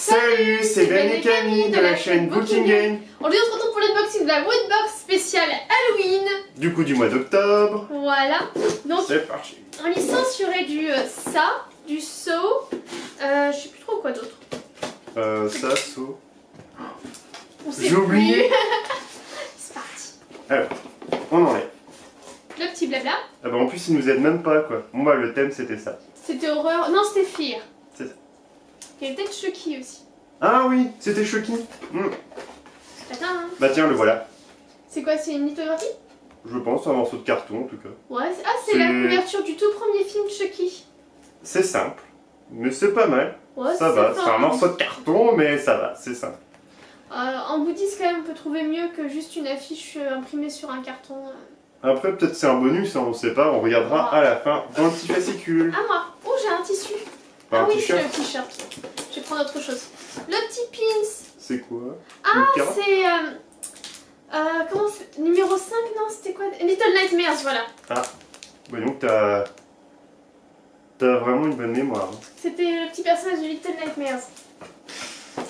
Salut, c'est Ben et Camille de la chaîne Booking Game. Aujourd'hui on se retrouve pour l'unboxing de la Woodbox spéciale Halloween. Du coup du mois d'octobre. Voilà. Donc c'est parti. en licence il y aurait du ça, du so, je sais plus trop quoi d'autre. Ça, so. J'ai oublié. C'est parti. Alors, on enlève. Le petit blabla. Ah bah en plus il nous aide même pas quoi. Bon bah le thème c'était ça. C'était horreur. Non, c'était fear. C'est ça. Il y avait peut-être Chucky aussi. Ah oui, c'était Chucky. Attends, hein. Bah tiens, le voilà. C'est quoi, c'est une lithographie? Je pense un morceau de carton en tout cas. Ouais, c'est la couverture du tout premier film Chucky. C'est simple, mais c'est pas mal. Ouais, ça va, c'est un morceau de carton mais ça va, c'est simple. En bouddhiste quand même on peut trouver mieux que juste une affiche imprimée sur un carton. Après peut-être c'est un bonus, hein, on sait pas, on regardera à la fin dans le petit fascicule. Ah moi, oh j'ai un tissu. Pas ah un oui, c'est t-shirt. le t-shirt. Je vais prendre autre chose. Le petit pins. C'est quoi? Ah c'est... comment c'est... Numéro 5, non c'était quoi? Little Nightmares, voilà. Ah, bah donc t'as vraiment une bonne mémoire. Hein. C'était le petit personnage de Little Nightmares.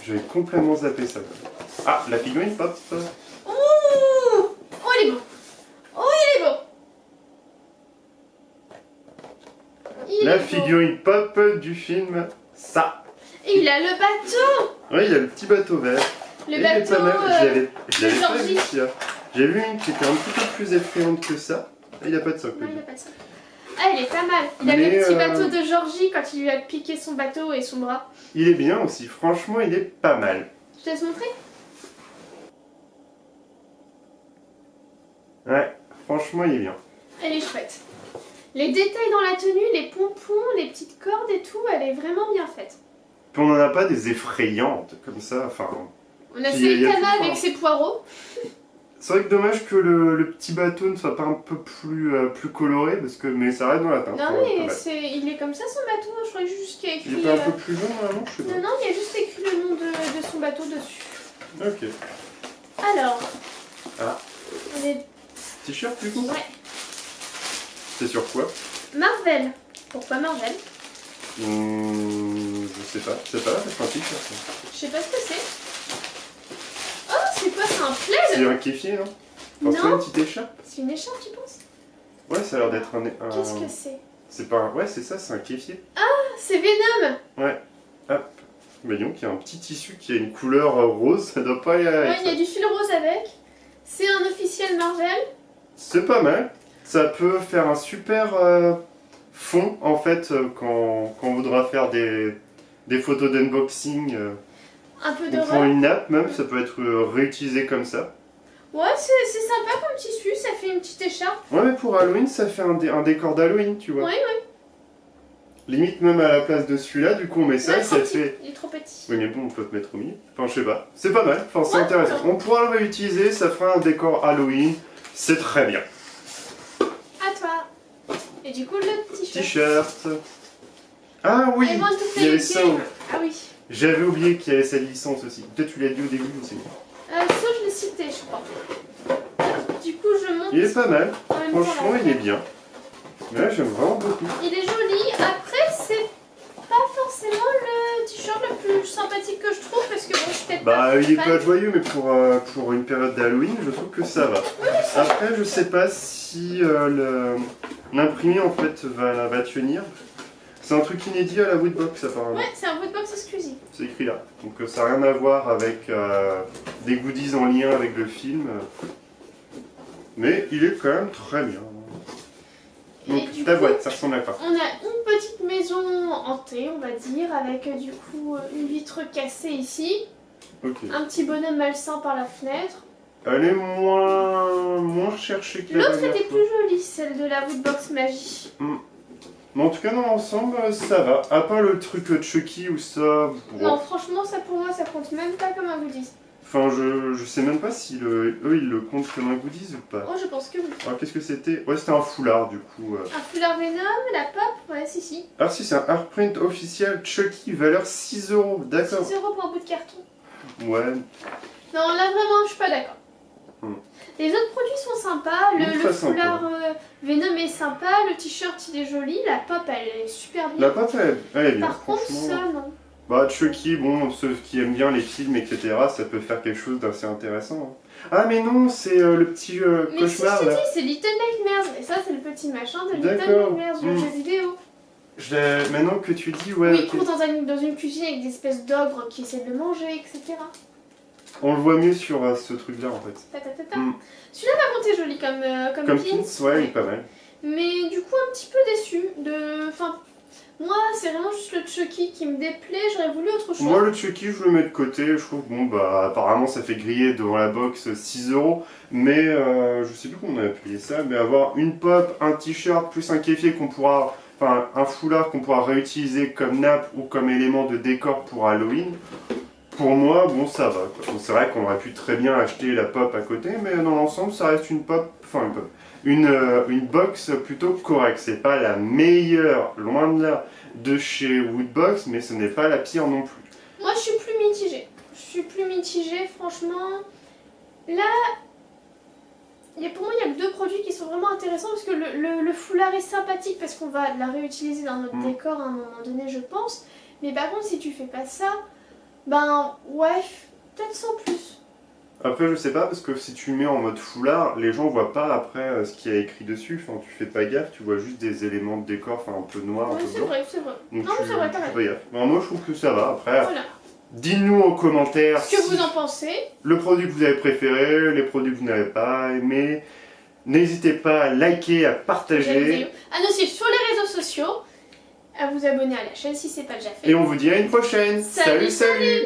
J'avais complètement zappé ça. Ah, la figurine pop. Ouh, oh il est beau. Oh il est beau. La figurine pop du film ça. Et il a le bateau. Oui, il y a le petit bateau vert. Le et bateau il est pas mal. Je l'avais pas Georgie. vu celui-là. J'ai vu une qui était un petit peu plus effrayante que ça. Et il n'y a pas de socle. Non, il a pas de socle. Ah, il est pas mal. Il a Mais, le petit bateau de Georgie quand il lui a piqué son bateau et son bras. Il est bien aussi. Franchement, il est pas mal. Je te laisse montrer. Ouais, franchement, il est bien. Elle est chouette. Les détails dans la tenue, les pompons, les petites cordes et tout, elle est vraiment bien faite. Puis on n'en a pas des effrayantes comme ça. Enfin. On a Il y a Seitana tout, avec ses poireaux. C'est vrai que dommage que le petit bateau ne soit pas un peu plus coloré, parce que, mais ça reste dans la teinte. Non mais il est comme ça son bateau, je crois juste qu'il y a écrit... Il était un peu plus jaune vraiment, je sais pas. Non, il y a juste écrit le nom de son bateau dessus. Ok. Alors... Ah. Les... T-shirt du coup? Ouais. C'est sur quoi? Marvel. Pourquoi Marvel? Je sais pas. C'est pas là, c'est un t-shirt. Je sais pas ce que c'est. Oh, c'est quoi? C'est un plaid? C'est un kéfier, non? Non. C'est une petite écharpe? C'est une écharpe, tu penses? Ouais, ça a l'air d'être un... Qu'est-ce que c'est? C'est pas un... Ouais, c'est ça, c'est un kéfier. Ah, c'est Venom. Ouais. Hop. Mais donc, il y a un petit tissu qui a une couleur rose, ça doit pas y aller. Ouais, il y a du fil rose avec. C'est un officiel Marvel. C'est pas mal. Ça peut faire un super fond, en fait, quand on voudra faire des photos d'unboxing. Un peu Ou d'horreur. pour une nappe même, ça peut être réutilisé comme ça. Ouais, c'est sympa comme tissu, ça fait une petite écharpe. Ouais, mais pour Halloween, ça fait un décor d'Halloween, tu vois. Ouais, ouais. Limite même à la place de celui-là, du coup on met ça et ça fait... Il est trop petit. Oui mais bon, on peut te mettre au milieu. Enfin, je sais pas. C'est pas mal, enfin c'est Ouais, intéressant. ouais. On pourra le réutiliser, ça fera un décor Halloween. C'est très bien. À toi. Et du coup, le t-shirt. T-shirt. Ah oui, I want to play il y avait a ça. game. Ah oui. J'avais oublié qu'il y avait cette licence aussi. Peut-être tu l'as dit au début aussi. Ça, je l'ai cité, je crois. Du coup, je monte. Il est pas mal. en même temps Franchement, la il est fenêtre. bien. Mais là, j'aime vraiment beaucoup. Il est joli. Après, c'est pas forcément le t-shirt le plus sympathique que je trouve parce que bon, je suis peut-être Bah, pas il est fan. pas joyeux, mais pour une période d'Halloween, je trouve que ça va. Après, je sais pas si l'imprimé en fait va tenir. C'est un truc inédit à la Woodbox apparemment. Ouais, c'est un Woodbox exclusif. C'est écrit là. Donc ça n'a rien à voir avec des goodies en lien avec le film. Mais il est quand même très bien. Et Donc du ta coup, boîte, ça ressemble à quoi? on a une petite maison hantée, on va dire, avec du coup une vitre cassée ici, Ok. un petit bonhomme malsain par la fenêtre. Elle est moins recherchée que la L'autre dernière était fois. plus jolie, celle de la Woodbox Magie. Mais en tout cas, dans l'ensemble, ça va. À part le truc Chucky ou ça... bon. Non, franchement, ça pour moi, ça compte même pas comme un goodies. Enfin, je sais même pas si eux, ils le comptent comme un goodies ou pas. Oh, je pense que oui. Alors, qu'est-ce que c'était? Ouais, c'était un foulard, du coup. Un foulard Venom, la pop, ouais, si. Ah si, c'est un hardprint officiel Chucky, valeur 6 €. D'accord. 6 € pour un bout de carton. Ouais. Non, là vraiment, je suis pas d'accord. Les autres produits sont sympas, Oui, le très foulard sympa. Venom est sympa, le t-shirt il est joli, la pop elle est super bien. La pâte, elle est bien, Par contre, franchement. ça non. Bah, Chucky, bon, ceux qui aiment bien les films, etc., ça peut faire quelque chose d'assez intéressant. Hein. Ah, mais non, c'est le petit Mais cauchemar si je te là. dis, c'est Little Nightmares. Et ça, c'est le petit machin de Little D'accord. Nightmares, le jeu vidéo. Maintenant que tu dis, ouais. Où il Ok. court dans une cuisine avec des espèces d'ogres qui essaient de le manger, etc. On le voit mieux sur ce truc-là en fait. Ta, ta, ta, ta. Mm. Celui-là, par contre, est joli comme Comme pins. Pins, ouais, il est pas mal. Mais du coup, un petit peu déçu. Enfin, moi, c'est vraiment juste le Chucky qui me déplaît. J'aurais voulu autre chose. Moi, le Chucky, je le mets de côté. Je trouve, bon, bah, apparemment, ça fait griller devant la box 6 €. Mais je sais plus comment on a payé ça. Mais avoir une pop, un t-shirt, plus un kéfier qu'on pourra. Enfin, un foulard qu'on pourra réutiliser comme nappe ou comme élément de décor pour Halloween. Pour moi, bon, ça va. Quoi. Bon, c'est vrai qu'on aurait pu très bien acheter la pop à côté, mais dans l'ensemble, ça reste une pop. Enfin, une pop. Une box plutôt correcte. C'est pas la meilleure, loin de là, de chez Woodbox, mais ce n'est pas la pire non plus. Moi, je suis plus mitigée. Je suis plus mitigée, franchement. Là, pour moi, il n'y a que deux produits qui sont vraiment intéressants parce que le foulard est sympathique parce qu'on va la réutiliser dans notre décor à un moment donné, je pense. Mais par contre, si tu fais pas ça, ben ouais, peut-être sans plus. Après, je sais pas, parce que si tu le mets en mode foulard, les gens voient pas après ce qu'il y a écrit dessus. Enfin, tu fais pas gaffe, tu vois juste des éléments de décor, enfin un peu noir, un Ouais, peu c'est blanc. vrai, c'est vrai. Donc Non, tu, c'est vrai, tu t'as fais raison. pas gaffe. Ben, moi, je trouve que ça va. Après, Voilà. dites-nous en commentaire Ce que vous en pensez. le produit que vous avez préféré, les produits que vous n'avez pas aimé. N'hésitez pas à liker, à partager. À nous suivre sur les réseaux sociaux. À vous abonner à la chaîne si c'est pas déjà fait. Et on vous dit à une prochaine. Salut, salut.